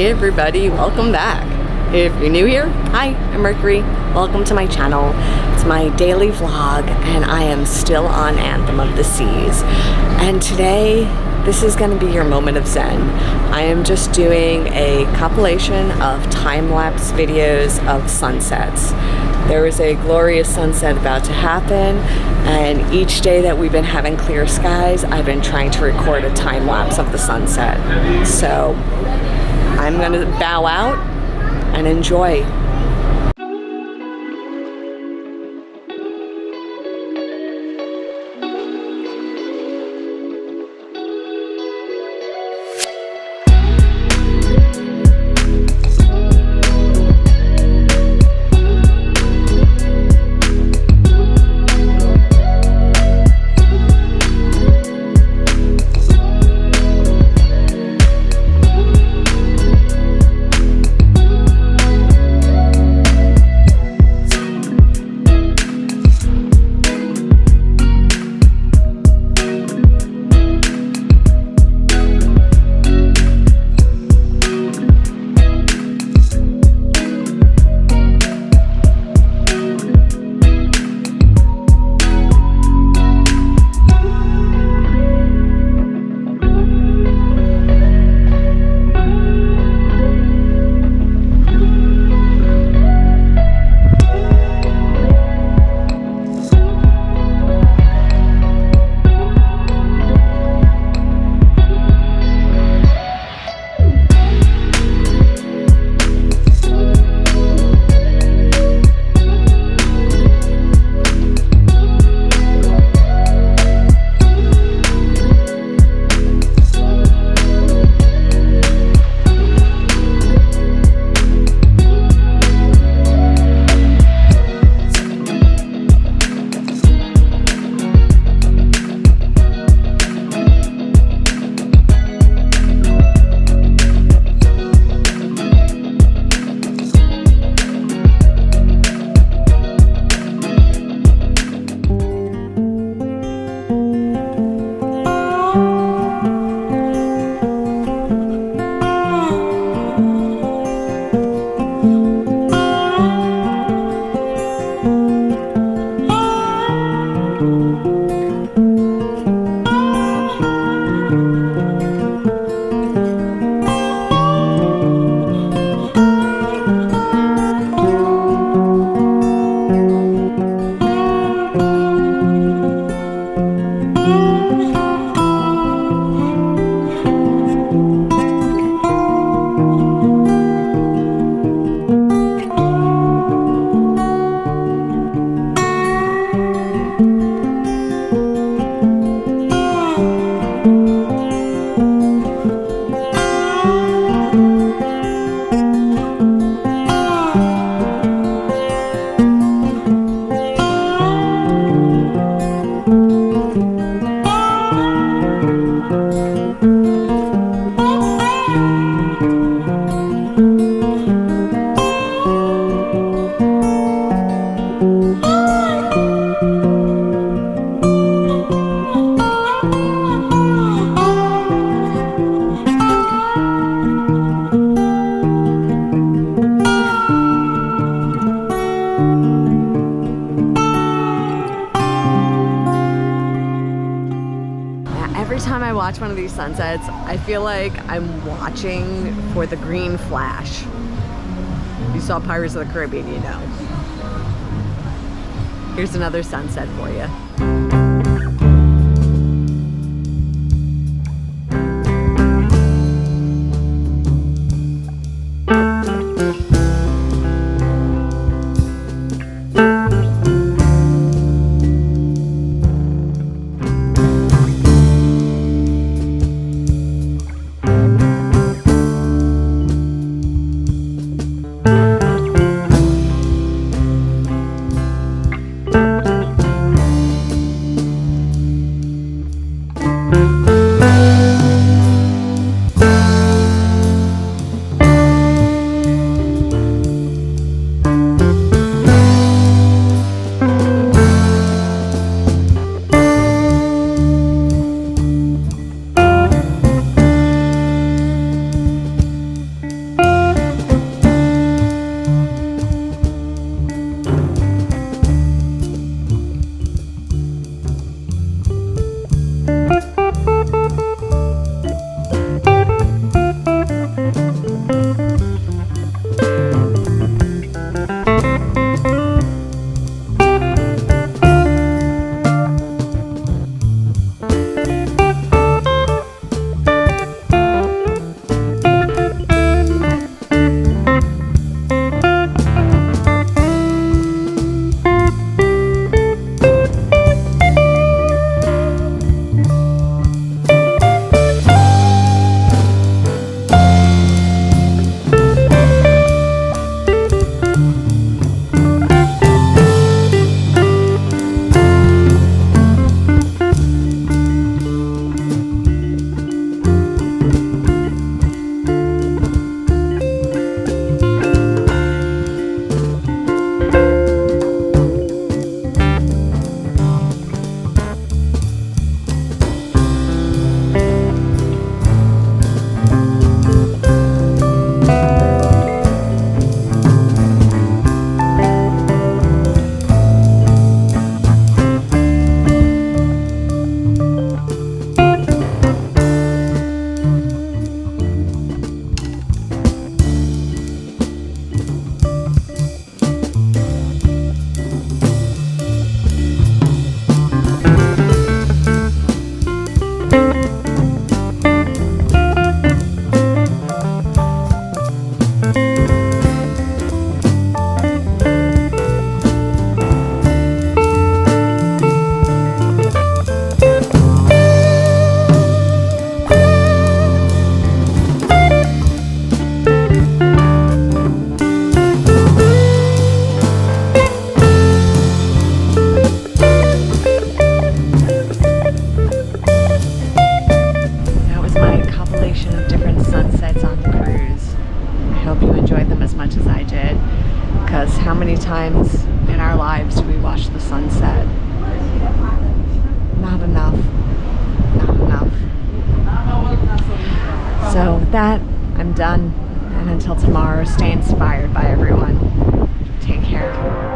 Hey everybody, welcome back. If you're new here, hi, I'm Mercury. Welcome to my channel. It's my daily vlog and I am still on Anthem of the Seas. And today, this is going to be your moment of zen. I am just doing a compilation of time-lapse videos of sunsets. There is a glorious sunset about to happen, and each day that we've been having clear skies, I've been trying to record a time lapse of the sunset. So I'm gonna bow out and enjoy. Every time I watch one of these sunsets, I feel like I'm watching for the green flash. If you saw Pirates of the Caribbean, you know. Here's another sunset for you. much as I did, because how many times in our lives do we watch the sunset? Not enough. Not enough. So with that, I'm done. And until tomorrow, stay inspired by everyone. Take care.